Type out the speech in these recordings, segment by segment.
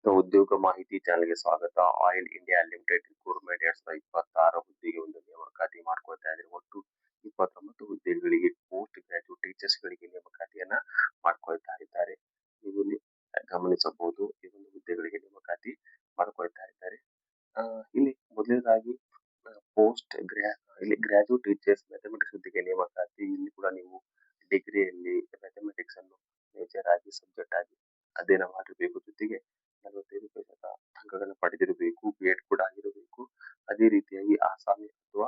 ಉದ್ಯೋಗ ಮಾಹಿತಿ ಚಾನೆಲ್‌ಗೆ ಸ್ವಾಗತ. ಆಯಿಲ್ ಇಂಡಿಯಾ ಲಿಮಿಟೆಡ್ ರಿಕ್ರೂಟ್‌ಮೆಂಟ್ 2026 ಹುದ್ದೆಗೆ ಒಂದು ನೇಮಕಾತಿ ಮಾಡ್ಕೊಳ್ತಾ ಇದ್ದಾರೆ. ಒಟ್ಟು 29 ಹುದ್ದೆಗಳಿಗೆ ಪೋಸ್ಟ್ ಗ್ರಾಜ್ಯುಯೇಟ್ ಟೀಚರ್ಸ್‌ಗಳಿಗೆ ನೇಮಕಾತಿಯನ್ನ ಮಾಡ್ಕೊಳ್ತಾ ಇದ್ದಾರೆ. ನೀವು ಇಲ್ಲಿ ಗಮನಿಸಬಹುದು ಈ ಒಂದು ಹುದ್ದೆಗಳಿಗೆ ನೇಮಕಾತಿ ಮಾಡ್ಕೊಳ್ತಾ ಇದ್ದಾರೆ. ಇಲ್ಲಿ ಮೊದಲನೇದಾಗಿ ಪೋಸ್ಟ್ ಗ್ರ್ಯಾ ಇಲ್ಲಿ ಗ್ರಾಜ್ಯುಯೇಟ್ ಟೀಚರ್ಸ್ ಮ್ಯಾಥಮೆಟಿಕ್ಸ್ ಹುದ್ದೆಗೆ ನೇಮಕಾತಿ. ಇಲ್ಲಿ ಕೂಡ ನೀವು ಡಿಗ್ರಿಯಲ್ಲಿ ಮ್ಯಾಥಮೆಟಿಕ್ಸ್ ಅನ್ನು ಮೇಜರ್ ಆಗಿ ಸಬ್ಜೆಕ್ಟ್ ಆಗಿ ಅಧ್ಯಯನ ಮಾಡಿರಬೇಕು. ಜೊತೆಗೆ 45% ಅಂಕಗಳನ್ನು ಪಡೆದಿರಬೇಕು. ಬಿ.ಎಡ್ ಕೂಡ ಆಗಿರಬೇಕು. ಅದೇ ರೀತಿಯಾಗಿ ಆಸಾಮಿ ಅಥವಾ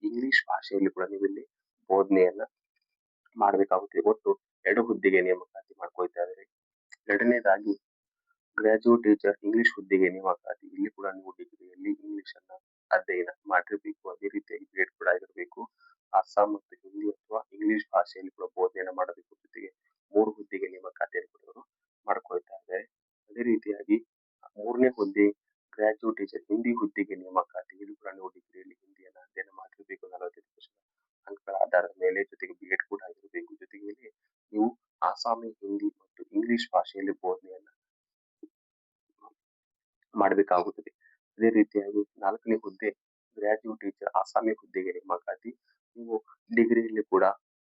ಇಂಗ್ಲಿಷ್ ಭಾಷೆಯಲ್ಲಿ ಕೂಡ ನೀವು ಇಲ್ಲಿ ಬೋಧನೆಯನ್ನ ಮಾಡಬೇಕಾಗುತ್ತದೆ. ಒಟ್ಟು 2 ಹುದ್ದೆಗೆ ನೇಮಕಾತಿ ಮಾಡ್ಕೊಳ್ತಾ ಇದ್ದಾರೆ. ಎರಡನೇದಾಗಿ ಗ್ರಾಜ್ಯುಯೇಟ್ ಟೀಚರ್ ಇಂಗ್ಲಿಷ್ ಹುದ್ದೆಗೆ ನೇಮಕಾತಿ. ಇಲ್ಲಿ ಕೂಡ ನೀವು ಡಿಗ್ರಿಯಲ್ಲಿ ಇಂಗ್ಲಿಷ್ ಅನ್ನ ಅಧ್ಯಯನ ಮಾಡಿರಬೇಕು. ಅದೇ ರೀತಿಯಾಗಿ ಬಿ.ಎಡ್ ಕೂಡ ಆಗಿರಬೇಕು. ಅಸ್ಸಾಂ ಮತ್ತು ಹಿಂದಿ ಅಥವಾ ಇಂಗ್ಲಿಷ್ ಭಾಷೆಯಲ್ಲಿ ಕೂಡ ಬೋಧನೆಯನ್ನ ಮಾಡಬೇಕು. ಜೊತೆಗೆ 3 ಹುದ್ದೆಗೆ ನೇಮಕಾತಿಯನ್ನು ಕೂಡ ಇವರು ಮಾಡ್ಕೊಳ್ತಾ ಇದ್ದಾರೆ. ಅದೇ ರೀತಿಯಾಗಿ 3ನೇ ಹುದ್ದೆ ಗ್ರಾಜ್ಯುಯೇಟ್ ಟೀಚರ್ ಹಿಂದಿ ಹುದ್ದೆಗೆ ನೇಮಕಾತಿ. ಇದು ಕೂಡ ನೀವು ಡಿಗ್ರಿಯಲ್ಲಿ ಹಿಂದಿಯನ್ನ ಅಧ್ಯಯನ ಮಾಡಿರಬೇಕು. 45% ಅಂಕಗಳ ಆಧಾರದ ಮೇಲೆ. ಜೊತೆಗೆ ಬಿ.ಎಡ್ ಕೂಡ ಆಗಿರಬೇಕು. ಜೊತೆಗೆ ಇಲ್ಲಿ ನೀವು ಆಸಾಮಿ, ಹಿಂದಿ ಮತ್ತು ಇಂಗ್ಲಿಷ್ ಭಾಷೆಯಲ್ಲಿ ಬೋಧನೆಯನ್ನ ಮಾಡಬೇಕಾಗುತ್ತದೆ. ಅದೇ ರೀತಿಯಾಗಿ 4ನೇ ಹುದ್ದೆ ಗ್ರಾಜ್ಯುಯೇಟ್ ಟೀಚರ್ ಆಸಾಮಿ ಹುದ್ದೆಗೆ ನೇಮಕಾತಿ. ನೀವು ಡಿಗ್ರಿಯಲ್ಲಿ ಕೂಡ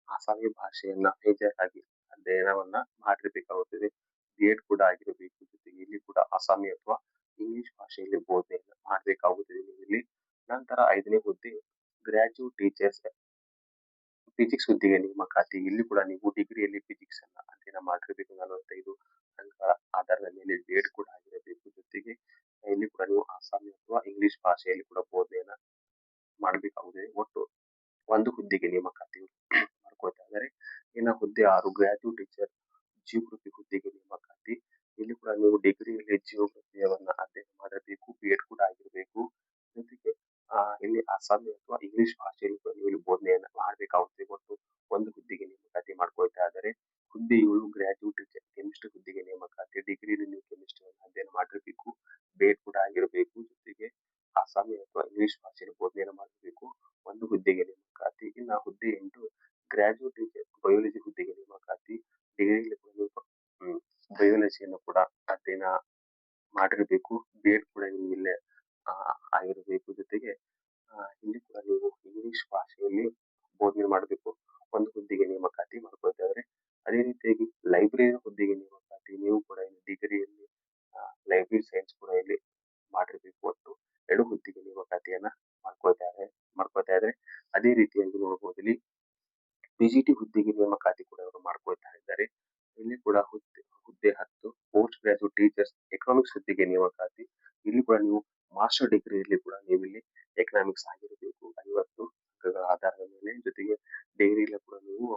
ಆಸಾಮಿ ಭಾಷೆಯನ್ನ ಮೇಜರ್ ಆಗಿ ಅಧ್ಯಯನವನ್ನ ಮಾಡಿರಬೇಕಾಗುತ್ತದೆ. ಬಿ.ಎಡ್ ಕೂಡ ಆಗಿರಬೇಕು. ಜೊತೆಗೆ ಇಲ್ಲಿ ಕೂಡ ಆಸಾಮಿ ಅಥವಾ ಇಂಗ್ಲಿಷ್ ಭಾಷೆಯಲ್ಲಿ ಬೋಧನೆಯನ್ನ ಮಾಡಬೇಕಾಗುತ್ತದೆ ನೀವು ಇಲ್ಲಿ. ನಂತರ 5ನೇ ಹುದ್ದೆ ಗ್ರಾಜ್ಯುಯೇಟ್ ಟೀಚರ್ಸ್ ಫಿಸಿಕ್ಸ್ ಹುದ್ದೆಗೆ ನೇಮಕಾತಿ. ಇಲ್ಲಿ ಕೂಡ ನೀವು ಡಿಗ್ರಿಯಲ್ಲಿ ಫಿಸಿಕ್ಸ್ ಅನ್ನ ಅಧ್ಯಯನ ಮಾಡಿರಬೇಕು. 45 ಅಂಕಗಳ ಆಧಾರದ ಮೇಲೆ. ಬಿ.ಎಡ್ ಕೂಡ ಆಗಿರಬೇಕು. ಜೊತೆಗೆ ಇಲ್ಲಿ ಕೂಡ ನೀವು ಆಸಾಮಿ ಅಥವಾ ಇಂಗ್ಲಿಷ್ ಭಾಷೆಯಲ್ಲಿ ಕೂಡ ಬೋಧನೆಯನ್ನ ಮಾಡಬೇಕಾಗುತ್ತದೆ. ಒಟ್ಟು 1 ಹುದ್ದೆಗೆ ನೇಮಕಾತಿ ಮಾಡ್ಕೊಳ್ತಾ ಇದ್ದಾರೆ. ಇನ್ನು ಹುದ್ದೆ 6 ಗ್ರಾಜ್ಯುಯೇಟ್ ಟೀಚರ್ ಜಿಯೋಗ್ರಫಿ ಹುದ್ದೆಗೆ ನೇಮಕಾತಿ. ಇಲ್ಲಿ ಕೂಡ ನೀವು ಡಿಗ್ರಿಯಲ್ಲಿ ಜಿಯೋಗ್ರಫಿಯವನ್ನ ಅಧ್ಯಯನ ಮಾಡಬೇಕು. ಬಿ.ಎಡ್ ಕೂಡ ಆಗಿರಬೇಕು. ಜೊತೆಗೆ ಇಲ್ಲಿ ಆಸಾಮಿ ಅಥವಾ ಇಂಗ್ಲಿಷ್ ಭಾಷೆಯಲ್ಲಿ ಕೂಡ ನೀವು ಇಲ್ಲಿ ಬೋಧನೆಯನ್ನ ಮಾಡಬೇಕಾಗುತ್ತದೆ. ಒಟ್ಟು 1 ಹುದ್ದೆಗೆ ನೇಮಕಾತಿ ಮಾಡ್ಕೊಳ್ತಾ ಇದ್ದಾರೆ. ಹುದ್ದೆ 7 ಗ್ರಾಜ್ಯುಯೇಟ್ ಟೀಚರ್ ಕೆಮಿಸ್ಟ್ರಿ ಹುದ್ದೆಗೆ ನೇಮಕಾತಿ. ಡಿಗ್ರಿಯಲ್ಲಿ ನೀವು ಕೆಮಿಸ್ಟ್ರಿಯನ್ನು ಅಧ್ಯಯನ ಮಾಡಿರಬೇಕು. ಬಿ.ಎಡ್ ಕೂಡ ಆಗಿರಬೇಕು. ಜೊತೆಗೆ ಆಸಾಮಿ ಅಥವಾ ಇಂಗ್ಲಿಷ್ ಭಾಷೆಯಲ್ಲಿ ಬೋಧನೆಯನ್ನು ಮಾಡಬೇಕು. 1 ಹುದ್ದೆಗೆ ನೇಮಕಾತಿ. ಇನ್ನು ಹುದ್ದೆ 8 ಗ್ರಾಜ್ಯುಯೇಟ್ ಟೀಚರ್ ಬಯಾಲಜಿ ಹುದ್ದೆಗೆ ನೇಮಕಾತಿ. ಡಿಗ್ರಿಯಲ್ಲಿ ಕೂಡ ನೀವು ಬಯಾಲಜಿಯನ್ನು ಕೂಡ ಅಧ್ಯಯನ ಮಾಡಿರಬೇಕು. ಬಿ.ಎಡ್ ಕೂಡ ನೀವು ಇಲ್ಲೇ ಆಗಿರಬೇಕು. ಜೊತೆಗೆ ಇಲ್ಲಿ ಕೂಡ ನೀವು ಇಂಗ್ಲಿಷ್ ಭಾಷೆಯಲ್ಲಿ ಬೋಧನೆ ಮಾಡಬೇಕು. 1 ಹುದ್ದೆಗೆ ನೇಮಕಾತಿ ಮಾಡ್ಕೊಳ್ತಾ ಇದ್ದಾರೆ. ಅದೇ ರೀತಿಯಾಗಿ ಲೈಬ್ರರಿ ಹುದ್ದೆಗೆ ನೇಮಕಾತಿ. ನೀವು ಕೂಡ ಇಲ್ಲಿ ಡಿಗ್ರಿಯಲ್ಲಿ ಲೈಬ್ರರಿ ಸೈನ್ಸ್ ಕೂಡ ಇಲ್ಲಿ ಮಾಡಿರಬೇಕು. ಒಟ್ಟು 2 ಹುದ್ದೆಗೆ ನೇಮಕಾತಿಯನ್ನ ಮಾಡ್ಕೊಳ್ತಾ ಇದ್ದಾರೆ. ಅದೇ ರೀತಿಯಾಗಿ ನೋಡಬಹುದು ಇಲ್ಲಿ ಪಿಜಿಟಿ ಹುದ್ದೆಗೆ ನೇಮಕಾತಿ ಕೂಡ ಇವರು ಮಾಡ್ಕೊಳ್ತಾ ಇದ್ದಾರೆ. ಇಲ್ಲಿ ಕೂಡ ಹುದ್ದೆ 10 ಪೋಸ್ಟ್ ಗ್ರಾಜ್ಯುಯೇಟ್ ಟೀಚರ್ಸ್ ಎಕನಾಮಿಕ್ಸ್ ಹುದ್ದೆಗೆ ನೇಮಕಾತಿ. ಇಲ್ಲಿ ಕೂಡ ನೀವು ಮಾಸ್ಟರ್ ಡಿಗ್ರಿಯಲ್ಲಿ ಕೂಡ ನೀವು ಇಲ್ಲಿ ಎಕನಾಮಿಕ್ಸ್ ಆಗಿರಬೇಕು. 50 ಅಂಕಗಳ ಆಧಾರದ ಮೇಲೆ. ಜೊತೆಗೆ ಡಿಗ್ರಿಯಲ್ಲಿ ಕೂಡ ನೀವು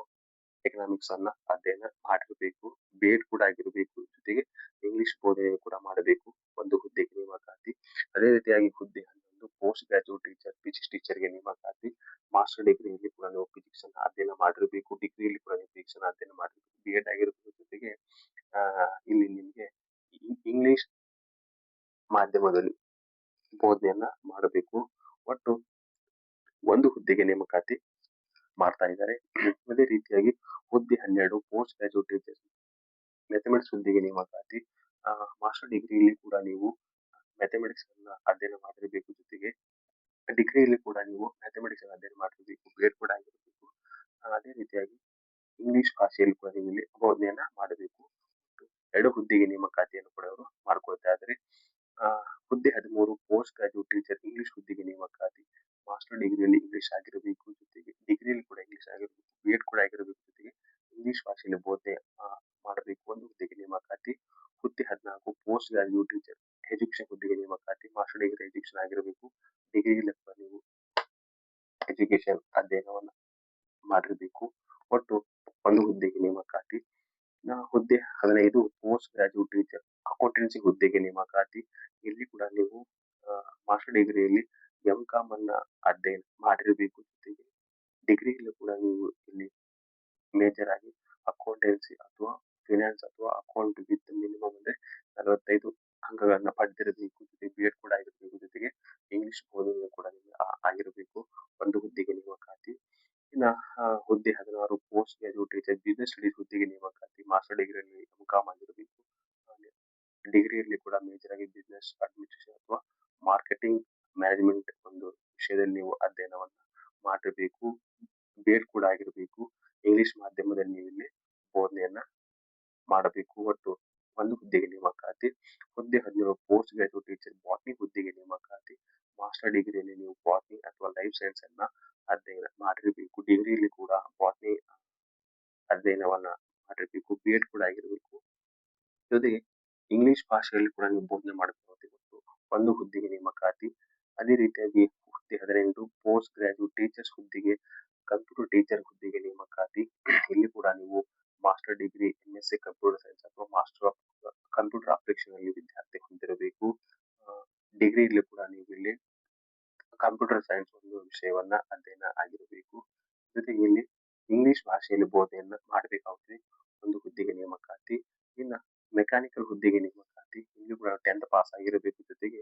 ಎಕನಾಮಿಕ್ಸ್ ಅನ್ನ ಅಧ್ಯಯನ ಮಾಡಿರಬೇಕು. ಬಿ.ಎಡ್ ಕೂಡ ಆಗಿರಬೇಕು. ಜೊತೆಗೆ ಇಂಗ್ಲಿಷ್ ಬೋಧನೆ ಕೂಡ ಮಾಡಬೇಕು. 1 ಹುದ್ದೆಗೆ ನೇಮಕಾತಿ. ಅದೇ ರೀತಿಯಾಗಿ ಹುದ್ದೆ 11 ಪೋಸ್ಟ್ ಗ್ರಾಜ್ಯುಯೇಟ್ ಟೀಚರ್ ಫಿಸಿಕ್ಸ್ ಟೀಚರ್ಗೆ ನೇಮಕಾತಿ. ಮಾಸ್ಟರ್ ಡಿಗ್ರಿಯಲ್ಲಿ ಕೂಡ ನೀವು ಫಿಸಿಕ್ಸ್ ಅನ್ನ ಅಧ್ಯಯನ ಮಾಡಿರಬೇಕು. ಡಿಗ್ರಿಯಲ್ಲಿ ಕೂಡ ನೀವು ಫಿಸಿಕ್ಸ್ ಅನ್ನ ಅಧ್ಯಯನ ಮಾಡಿರಬೇಕು. ಬಿ.ಎಡ್ ಆಗಿರಬೇಕು. ಜೊತೆಗೆ ಇಲ್ಲಿ ನಿಮಗೆ ಇಂಗ್ಲಿಷ್ ಮಾಧ್ಯಮದಲ್ಲಿ ಬೋಧನೆಯನ್ನ ಮಾಡಬೇಕು. ಒಟ್ಟು 1 ಹುದ್ದೆಗೆ ನೇಮಕಾತಿ ಮಾಡ್ತಾ ಇದ್ದಾರೆ. ಅದೇ ರೀತಿಯಾಗಿ ಹುದ್ದೆ 12 ಪೋಸ್ಟ್ ಗ್ರಾಜ್ಯುಯೇಟ್ ಟೀಚರ್ಸ್ ಮ್ಯಾಥಮೆಟಿಕ್ಸ್ ಹುದ್ದೆಗೆ ನೇಮಕಾತಿ. ಮಾಸ್ಟರ್ ಡಿಗ್ರಿಯಲ್ಲಿ ಕೂಡ ನೀವು ಮ್ಯಾಥಮೆಟಿಕ್ಸ್ ಅನ್ನ ಅಧ್ಯಯನ ಮಾಡಿರಬೇಕು. ಜೊತೆಗೆ ಡಿಗ್ರಿಯಲ್ಲಿ ಕೂಡ ನೀವು ಮ್ಯಾಥಮೆಟಿಕ್ಸ್ ಅನ್ನು ಅಧ್ಯಯನ ಮಾಡಿರಬೇಕು. ಬಿ.ಎಡ್ ಕೂಡ ಆಗಿರಬೇಕು. ಅದೇ ರೀತಿಯಾಗಿ ಇಂಗ್ಲಿಷ್ ಭಾಷೆಯಲ್ಲಿ ಕೂಡ ನೀವು ಇಲ್ಲಿ ಬೋಧನೆಯನ್ನ ಮಾಡಬೇಕು. 2 ಹುದ್ದೆಗೆ ನೇಮಕಾತಿಯನ್ನು ಕೂಡ ಅವರು ಮಾಡ್ಕೊಳ್ತಾ ಇದ್ದಾರೆ. ಹುದ್ದೆ 13 ಪೋಸ್ಟ್ ಗ್ರಾಜ್ಯುಯೇಟ್ ಟೀಚರ್ ಇಂಗ್ಲಿಷ್ ಹುದ್ದೆಗೆ ನೇಮಕಾತಿ. ಮಾಸ್ಟರ್ ಡಿಗ್ರಿಯಲ್ಲಿ ಇಂಗ್ಲಿಷ್ ಆಗಿರಬೇಕು. ಜೊತೆಗೆ ಡಿಗ್ರಿಯಲ್ಲಿ ಕೂಡ ಇಂಗ್ಲಿಷ್ ಆಗಿರಬೇಕು. ಬಿ.ಎಡ್ ಕೂಡ ಆಗಿರಬೇಕು. ಜೊತೆಗೆ ಇಂಗ್ಲಿಷ್ ಭಾಷೆಯಲ್ಲಿ ಬೋಧನೆ ಮಾಡಬೇಕು. 1 ಹುದ್ದೆಗೆ ನೇಮಕಾತಿ. ಹುದ್ದೆ 14 ಪೋಸ್ಟ್ ಗ್ರಾಜ್ಯುಯೇಟ್ ಟೀಚರ್ ಎಜುಕೇಶನ್ ಹುದ್ದೆಗೆ ನೇಮಕಾತಿ. ಮಾಸ್ಟರ್ ಡಿಗ್ರಿ ಎಜುಕೇಶನ್ ಆಗಿರಬೇಕು. ಡಿಗ್ರಿಯಲ್ಲಿ ಕೂಡ ನೀವು ಎಜುಕೇಶನ್ ಅಧ್ಯಯನವನ್ನ ಮಾಡಿರಬೇಕು. ಒಟ್ಟು 1 ಹುದ್ದೆಗೆ ನೇಮಕಾತಿ. ಹುದ್ದೆ 15 ಪೋಸ್ಟ್ ಗ್ರಾಜ್ಯುಯೇಟ್ ಟೀಚರ್ ಅಕೌಂಟೆನ್ಸಿ ಹುದ್ದೆಗೆ ನೇಮಕಾತಿ. ಇಲ್ಲಿ ಕೂಡ ನೀವು ಮಾಸ್ಟರ್ ಡಿಗ್ರಿಯಲ್ಲಿ ಎಂ.ಕಾಮ್ ಅನ್ನ ಅಧ್ಯಯನ ಮಾಡಿರಬೇಕು. ಜೊತೆಗೆ ಡಿಗ್ರಿಯಲ್ಲಿ ಕೂಡ ನೀವು ಇಲ್ಲಿ ಮೇಜರ್ ಆಗಿ ಅಕೌಂಟೆನ್ಸಿ ಅಥವಾ ಫಿನಾನ್ಸ್ ಅಥವಾ ಅಕೌಂಟ್ ವಿತ್ ಮಿನಿಮಮ್ ಅಂದ್ರೆ 45 ಅಂಕಗಳನ್ನ ಪಡೆದಿರಬೇಕು. ಜೊತೆಗೆ ಬಿ.ಎಡ್ ಕೂಡ ಆಗಿರಬೇಕು. ಜೊತೆಗೆ ಇಂಗ್ಲಿಷ್ ಬೋಧನೆ ಕೂಡ ಆಗಿರಬೇಕು. 1 ಹುದ್ದೆಗೆ ನೇಮಕಾತಿ. ಇನ್ನ ಹುದ್ದೆ 16 post graduate teacher business studies ಹುದ್ದೆಗೆ ನೇಮಕಾತಿ. ಮಾಸ್ಟರ್ ಡಿಗ್ರಿಯಲ್ಲಿ ಎಂ.ಕಾಮ್ ಆಗಿರಬೇಕು. ಡಿಗ್ರಿಯಲ್ಲಿ ಕೂಡ ಮೇಜರ್ ಆಗಿ ಬಿಸಿನೆಸ್ ಅಡ್ಮಿನಿಸ್ಟ್ರೇಷನ್ ಅಥವಾ ಮಾರ್ಕೆಟಿಂಗ್ ಮ್ಯಾನೇಜ್ಮೆಂಟ್ ಒಂದು ವಿಷಯದಲ್ಲಿ ನೀವು ಅಧ್ಯಯನವನ್ನ ಮಾಡಿರಬೇಕು. ಬಿ.ಎಡ್ ಕೂಡ ಆಗಿರಬೇಕು. ಇಂಗ್ಲಿಷ್ ಮಾಧ್ಯಮದಲ್ಲಿ ನೀವು ಇಲ್ಲಿ ಬೋಧನೆಯನ್ನ ಮಾಡಬೇಕು. ಒಟ್ಟು ಒಂದು ಹುದ್ದೆಗೆ ನೇಮಕಾತಿ. ಹುದ್ದೆ 17 ಪೋಸ್ಟ್ ಗ್ರಾಜುಯೇಟ್ ಟೀಚರ್ ಬಾಟ್ನಿ ಹುದ್ದೆಗೆ ನೇಮಕಾತಿ. ಮಾಸ್ಟರ್ ಡಿಗ್ರಿಯಲ್ಲಿ ನೀವು ಬಾಟ್ನಿ ಅಥವಾ ಲೈಫ್ ಸೈನ್ಸ್ ಅನ್ನ ಅಧ್ಯಯನ ಮಾಡಿರಬೇಕು. ಡಿಗ್ರಿಯಲ್ಲಿ ಕೂಡ ಬಾಟ್ನಿ ಅಧ್ಯಯನವನ್ನ ಮಾಡಿರಬೇಕು. ಬಿ.ಎಡ್ ಕೂಡ ಆಗಿರಬೇಕು. ಜೊತೆಗೆ ಇಂಗ್ಲಿಷ್ ಭಾಷೆಯಲ್ಲಿ ಕೂಡ ನೀವು ಬೋಧನೆ ಮಾಡಬೇಕು. ಒಂದು ಹುದ್ದೆಗೆ ನೇಮಕಾತಿ. ಅದೇ ರೀತಿಯಾಗಿ ಹುದ್ದೆ 18 ಪೋಸ್ಟ್ ಗ್ರಾಜುಯೇಟ್ ಟೀಚರ್ಸ್ ಹುದ್ದೆಗೆ ಕಂಪ್ಯೂಟರ್ ಟೀಚರ್ ಹುದ್ದೆಗೆ ನೇಮಕಾತಿ. ಇಲ್ಲಿ ಕೂಡ ನೀವು master degree MSc computer science ಅಥವಾ ಮಾಸ್ಟರ್ ಆಫ್ ಕಂಪ್ಯೂಟರ್ ಅಪ್ಲಿಕೇಶನ್ ಅಲ್ಲಿ ವಿದ್ಯಾರ್ಥಿ ಹೊಂದಿರಬೇಕು. ಡಿಗ್ರಿಯಲ್ಲಿ ಕೂಡ ನೀವು ಇಲ್ಲಿ ಕಂಪ್ಯೂಟರ್ ಸೈನ್ಸ್ ಒಂದು ವಿಷಯವನ್ನ ಅಧ್ಯಯನ ಆಗಿರಬೇಕು. ಜೊತೆಗೆ ಇಲ್ಲಿ ಇಂಗ್ಲಿಷ್ ಭಾಷೆಯಲ್ಲಿ ಬೋಧನೆಯನ್ನ ಮಾಡಬೇಕಾಗುತ್ತದೆ. ಒಂದು ಹುದ್ದೆಗೆ ನೇಮಕಾತಿ. ಇನ್ನ ಮೆಕ್ಯಾನಿಕಲ್ ಹುದ್ದೆಗೆ ನೇಮಕಾತಿ. ಇಲ್ಲಿ ಕೂಡ 10th ಪಾಸ್ ಆಗಿರಬೇಕು. ಜೊತೆಗೆ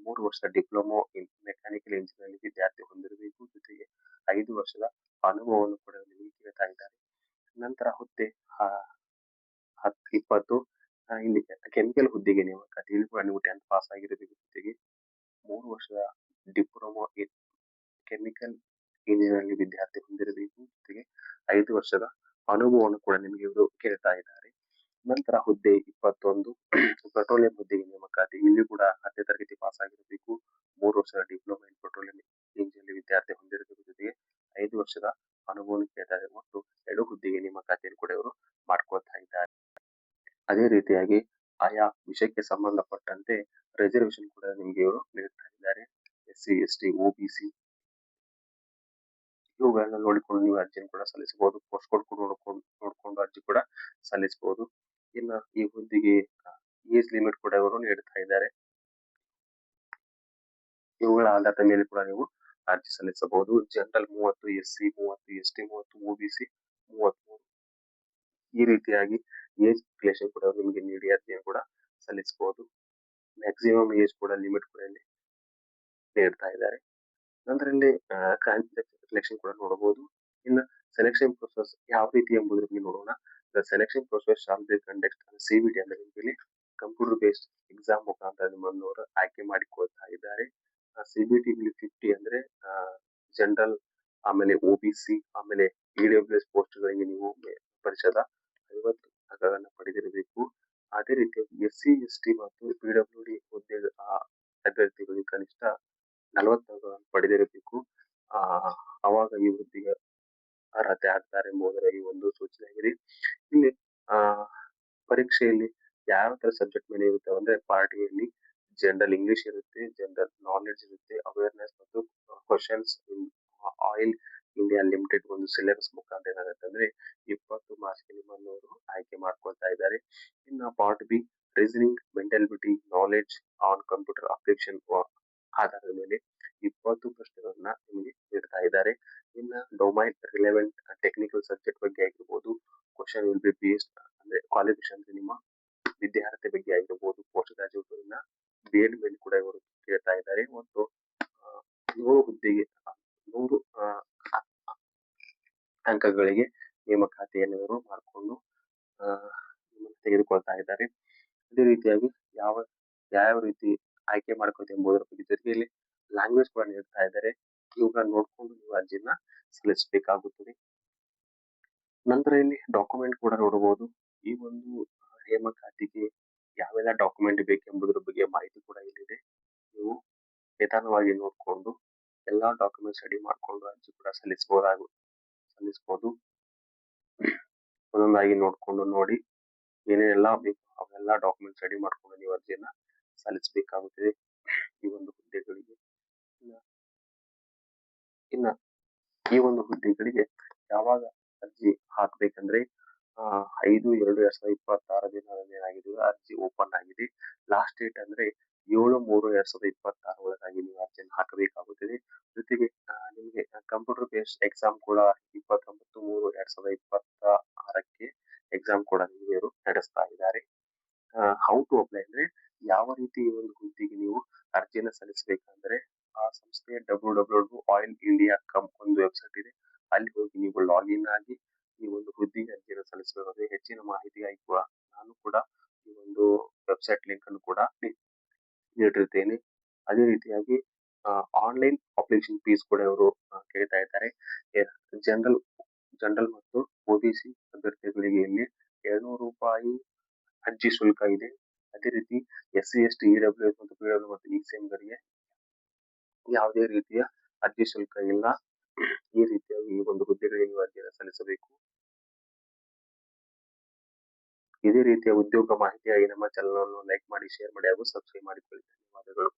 3 ವರ್ಷದ ಡಿಪ್ಲೊಮೊ ಇನ್ ಮೆಕ್ಯಾನಿಕಲ್ ಇಂಜಿನಿಯರಿಂಗ್ ವಿದ್ಯಾರ್ಥಿ ಹೊಂದಿರಬೇಕು. ಜೊತೆಗೆ 5 ವರ್ಷದ ಅನುಭವವನ್ನು ಕೂಡ ನಿಮಗೆ ಕೇಳ್ತಾ ಇದ್ದಾರೆ. ನಂತರ ಹುದ್ದೆ 20 ಇಲ್ಲಿ ಕೆಮಿಕಲ್ ಹುದ್ದೆಗೆ ನೇಮಕಾತಿ. ಇಲ್ಲಿ ಕೂಡ ನೀವು 10th ಪಾಸ್ ಆಗಿರಬೇಕು. ಜೊತೆಗೆ 3 ವರ್ಷದ ಡಿಪ್ಲೊಮೊ ಇನ್ ಕೆಮಿಕಲ್ ಇಂಜಿನಿಯರಿಂಗ್ ವಿದ್ಯಾರ್ಥಿ ಹೊಂದಿರಬೇಕು. ಜೊತೆಗೆ 5 ವರ್ಷದ ಅನುಭವವನ್ನು ಕೂಡ ನಿಮಗೆ ಇವರು ಕೇಳ್ತಾ ಇದ್ದಾರೆ. ನಂತರ ಹುದ್ದೆ 21 ಪೆಟ್ರೋಲಿಯಂ ಹುದ್ದೆಗೆ ನೇಮಕಾತಿ. ಇಲ್ಲಿ ಕೂಡ 10ನೇ ತರಗತಿ ಪಾಸ್ ಆಗಿರಬೇಕು. 3 ವರ್ಷದ ಡಿಪ್ಲೊಮಾ ಇನ್ ಪೆಟ್ರೋಲಿಯಂ ಇಂಜಿನಿಯರಿಂಗ್ ವಿದ್ಯಾರ್ಥಿ ಹೊಂದಿರಬೇಕು. ಜೊತೆಗೆ 5 ವರ್ಷದ ಅನುಭವವನ್ನು ಕೇಳ್ತಾ ಇದ್ದಾರೆ. ಒಟ್ಟು 2 ಹುದ್ದೆಗೆ ನೇಮಕಾತಿಯನ್ನು ಕೂಡ ಇವರು ಮಾಡ್ಕೊಳ್ತಾ ಇದ್ದಾರೆ. ಅದೇ ರೀತಿಯಾಗಿ ಆಯಾ ವಿಷಯಕ್ಕೆ ಸಂಬಂಧಪಟ್ಟಂತೆ ರಿಸರ್ವೇಶನ್ ಕೂಡ ನಿಮಗೆ ಇವರು ನೀಡ್ತಾ ಇದ್ದಾರೆ. ಎಸ್ಸಿ, ಎಸ್ಟಿ, ಒಬಿಸಿ ಇವುಗಳನ್ನ ನೋಡಿಕೊಂಡು ನೀವು ಅರ್ಜಿಯನ್ನು ಕೂಡ ಸಲ್ಲಿಸಬಹುದು. ಪೋಸ್ಟ್ ಕೋಡ್ ಕೂಡ ನೋಡ್ಕೊಂಡು ಅರ್ಜಿ ಕೂಡ ಸಲ್ಲಿಸಬಹುದು. ಇನ್ನು ಈ ಹುದ್ದೆಗೆ ಏಜ್ ಲಿಮಿಟ್ ಕೂಡ ಇವರು ನೀಡ್ತಾ ಇದ್ದಾರೆ. ಇವುಗಳ ಆಧಾರದ ಮೇಲೆ ಕೂಡ ನೀವು ಅರ್ಜಿ ಸಲ್ಲಿಸಬಹುದು. ಜನರಲ್ 30, ಎಸ್ಸಿ 30, ಎಸ್ಟಿ 30, ಒಬಿಸಿ 33 ಈ ರೀತಿಯಾಗಿ ಏಜ್ ರಿಲೇಷನ್ ಕೂಡ ನಿಮಗೆ ನೀಡಿ ಅರ್ಜಿಯನ್ನು ಕೂಡ ಸಲ್ಲಿಸಬಹುದು. ಮ್ಯಾಕ್ಸಿಮಮ್ ಏಜ್ ಕೂಡ ಲಿಮಿಟ್ ಕೂಡ ಇಲ್ಲಿ ನೀಡ್ತಾ ಇದ್ದಾರೆ. ನಂತರ ಇಲ್ಲಿ ಸೆಲೆಕ್ಷನ್ ಕೂಡ ನೋಡಬಹುದು. ಇನ್ನು ಸೆಲೆಕ್ಷನ್ ಪ್ರೊಸೆಸ್ ಯಾವ ರೀತಿ ಎಂಬುದರ ಬಗ್ಗೆ ನೋಡೋಣ. The selection process shall be conduct CBT ಅಂದ್ರೆ ಇಲ್ಲಿ ಕಂಪ್ಯೂಟರ್ ಬೇಸ್ಡ್ ಎಕ್ಸಾಮ್ ಮುಖಾಂತರ ನಿಮ್ಮನ್ನು ಆಯ್ಕೆ ಮಾಡಿಕೊಳ್ತಾ ಇದ್ದಾರೆ. ಸಿಬಿಟಿ ಇಲ್ಲಿ 50 ಅಂದ್ರೆ ಜನರಲ್, ಆಮೇಲೆ ಒಬಿಸಿ, ಆಮೇಲೆ ಇಡಬ್ಲ್ಯೂಎಸ್ ಪೋಸ್ಟ್ ಗಳಿಗೆ ನೀವು ಪರಿಷದ 50 ಅಂಕಗಳನ್ನು ಪಡೆದಿರಬೇಕು. ಅದೇ ರೀತಿ ಎಸ್ಸಿ, ಎಸ್ಟಿ ಮತ್ತು ಪಿಡಬ್ಲ್ಯೂಡಿ ಹುದ್ದೆ ಅಭ್ಯರ್ಥಿಗಳಿಗೆ ಕನಿಷ್ಠ 40 ಅಂಕಗಳನ್ನು ಪಡೆದಿರಬೇಕು. ಅವಾಗ ಈ ಹುದ್ದೆಗೆ ಅರ್ಹತೆ ಆಗ್ತಾರೆ ಎಂಬುದರ ಈ ಒಂದು ಸೂಚನೆ ಆಗಿದೆ. ಇಲ್ಲಿ ಪರೀಕ್ಷೆಯಲ್ಲಿ ಯಾವ ತರ ಸಬ್ಜೆಕ್ಟ್ ಮೇಲೆ ಇರುತ್ತೆ ಅಂದ್ರೆ ಪಾರ್ಟ್ ಎ ಯಲ್ಲಿ ಜನರಲ್ ಇಂಗ್ಲಿಷ್ ಇರುತ್ತೆ, ಜನರಲ್ ನಾಲೆಡ್ಜ್ ಇರುತ್ತೆ, ಅವೇರ್ನೆಸ್ ಮತ್ತು questions in oil India limited ಒಂದು ಸಿಲೆಬಸ್ ಮುಖಾಂತರ ಏನಾಗುತ್ತೆ ಅಂದ್ರೆ 20 ಮಾರ್ಕ್ಸ್ಗೆ ನಿಮ್ಮನ್ನು ಅವರು ಆಯ್ಕೆ ಮಾಡ್ಕೊಳ್ತಾ ಇದ್ದಾರೆ. ಇನ್ನು part B reasoning, mentality, knowledge on computer application ಆಧಾರದ ಮೇಲೆ 20 ಪ್ರಶ್ನೆಗಳನ್ನ ನಿಮಗೆ ನೀಡ್ತಾ ಇದ್ದಾರೆ. ಇನ್ನ ಡೊಮೈನ್ ರಿಲೆವೆಂಟ್ ಟೆಕ್ನಿಕಲ್ ಸಬ್ಜೆಕ್ಟ್ ಬಗ್ಗೆ ಆಗಿರ್ಬೋದು, ಕ್ವಶನ್ ವಿಲ್ ಬಿ ಬೇಸ್ಡ್ ಅಂದ್ರೆ ಕ್ವಾಲಿಫಿಕೇಶನ್ ನಿಮ್ಮ ವಿದ್ಯಾರ್ಥಿ ಬಗ್ಗೆ ಆಗಿರ್ಬೋದು, ಪೋಸ್ಟ್ ಗ್ರಾಜುಯೇಟ್ ಬಿ.ಎಡ್ ಮೇಲೆ ಕೂಡ ಇವರು ಕೇಳ್ತಾ ಇದ್ದಾರೆ. ಮತ್ತು 100 ಹುದ್ದೆಗೆ 100 ಅಂಕಗಳಿಗೆ ನೇಮಕಾತಿಯನ್ನು ಇವರು ಮಾಡಿಕೊಂಡು ತೆಗೆದುಕೊಳ್ತಾ ಇದ್ದಾರೆ. ಅದೇ ರೀತಿಯಾಗಿ ಯಾವ ರೀತಿ ಆಯ್ಕೆ ಮಾಡ್ಕೋತೀವಿ ಎಂಬುದರ ಬಗ್ಗೆ ಜೊತೆಯಲ್ಲಿ ಲ್ಯಾಂಗ್ವೇಜ್ ಕೂಡ ನೀಡ್ತಾ ಇದ್ದಾರೆ. ಇವುಗಳನ್ನ ನೋಡ್ಕೊಂಡು ನೀವು ಅರ್ಜಿನ ಸಲ್ಲಿಸಬೇಕಾಗುತ್ತದೆ. ನಂತರ ಇಲ್ಲಿ ಡಾಕ್ಯುಮೆಂಟ್ ಕೂಡ ನೋಡಬಹುದು. ಈ ಒಂದು ನೇಮಕಾತಿಗೆ ಯಾವೆಲ್ಲ ಡಾಕ್ಯುಮೆಂಟ್ ಬೇಕೆಂಬುದರ ಬಗ್ಗೆ ಮಾಹಿತಿ ಕೂಡ ಇಲ್ಲಿದೆ. ನೀವು ನಿಧಾನವಾಗಿ ನೋಡ್ಕೊಂಡು ಎಲ್ಲಾ ಡಾಕ್ಯುಮೆಂಟ್ಸ್ ರೆಡಿ ಮಾಡ್ಕೊಂಡು ಅರ್ಜಿ ಕೂಡ ಸಲ್ಲಿಸಬಹುದು. ಒಂದೊಂದಾಗಿ ನೋಡ್ಕೊಂಡು ನೋಡಿ ಏನೇನೆಲ್ಲ ಬೇಕು ಅವೆಲ್ಲ ಡಾಕ್ಯುಮೆಂಟ್ಸ್ ರೆಡಿ ಮಾಡ್ಕೊಂಡು ನೀವು ಅರ್ಜಿಯನ್ನ ಸಲ್ಲಿಸಬೇಕಾಗುತ್ತದೆ ಈ ಒಂದು ಹುದ್ದೆಗಳಿಗೆ. ಇನ್ನ ಈ ಒಂದು ಹುದ್ದೆಗಳಿಗೆ ಯಾವಾಗ ಅರ್ಜಿ ಹಾಕ್ಬೇಕಂದ್ರೆ 5/2/2026 ದಿನ ಏನಾಗಿದೆ ಅರ್ಜಿ ಓಪನ್ ಆಗಿದೆ. ಲಾಸ್ಟ್ ಡೇಟ್ ಅಂದ್ರೆ 7/3/2026 ಒಳಗಾಗಿ ನೀವು ಅರ್ಜಿಯನ್ನು ಹಾಕಬೇಕಾಗುತ್ತದೆ. ಜೊತೆಗೆ ನಿಮಗೆ ಕಂಪ್ಯೂಟರ್ ಬೇಸ್ಡ್ ಎಕ್ಸಾಮ್ ಕೂಡ 29/3/2026ಕ್ಕೆ ಎಕ್ಸಾಮ್ ಕೂಡ ನಿಮಗೆ ನಡೆಸ್ತಾ ಇದ್ದಾರೆ. ಹೌ ಟು ಅಪ್ಲೈ ಅಂದ್ರೆ ಯಾವ ರೀತಿ ಈ ಒಂದು ಹುದ್ದೆಗೆ ನೀವು ಅರ್ಜಿಯನ್ನು ಸಲ್ಲಿಸಬೇಕಂದ್ರೆ ಆ ಸಂಸ್ಥೆಯ www.oilindia.com ಒಂದು ವೆಬ್ಸೈಟ್ ಇದೆ. ಅಲ್ಲಿ ಹೋಗಿ ನೀವು ಲಾಗಿನ್ ಆಗಿ ಈ ಒಂದು ಹುದ್ದೆಗೆ ಅರ್ಜಿಯನ್ನು ಸಲ್ಲಿಸಬೇಕಾದ್ರೆ ಹೆಚ್ಚಿನ ಮಾಹಿತಿಗಾಗಿ ಕೂಡ ನಾನು ಕೂಡ ಈ ಒಂದು ವೆಬ್‌ಸೈಟ್ ಲಿಂಕ್ ಅನ್ನು ಕೂಡ ನೀಡಿರುತ್ತೇನೆ. ಅದೇ ರೀತಿಯಾಗಿ ಆನ್‌ಲೈನ್ ಅಪ್ಲಿಕೇಶನ್ ಫೀಸ್ ಕೂಡ ಇವರು ಕೇಳ್ತಾ ಇದ್ದಾರೆ. ಎ ಜನರಲ್ ಜನರಲ್ ಮತ್ತು ಒಬಿಸಿ ಅಭ್ಯರ್ಥಿಗಳಿಗೆ ಇಲ್ಲಿ ₹200 ಅರ್ಜಿ ಶುಲ್ಕ ಇದೆ. ಅದೇ ರೀತಿ ಎಸ್‌ಸಿ, ಎಸ್‌ಟಿ, ಇಡಬ್ಲ್ಯೂಎಸ್ ಮತ್ತು ಪಿಡಬ್ಲ್ಯೂ ಮತ್ತು ಇ-ಸೇವೆಗಳಿಗೆ ಯಾವುದೇ ರೀತಿಯ ಅರ್ಜಿ ಶುಲ್ಕ ಇಲ್ಲ. ಈ ರೀತಿಯಾಗಿ ಈ ಒಂದು ಹುದ್ದೆಗಳಿಗೆ ನೀವು ಅರ್ಜಿಯನ್ನು ಸಲ್ಲಿಸಬೇಕು. ಇದೇ ರೀತಿಯ ಉದ್ಯೋಗ ಮಾಹಿತಿಯಾಗಿ ನಮ್ಮ ಚಾನಲ್ ಅನ್ನು ಲೈಕ್ ಮಾಡಿ, ಶೇರ್ ಮಾಡಿ ಹಾಗೂ ಸಬ್ಸ್ಕ್ರೈಬ್ ಮಾಡಿಕೊಳ್ಳಿ. ಧನ್ಯವಾದಗಳು.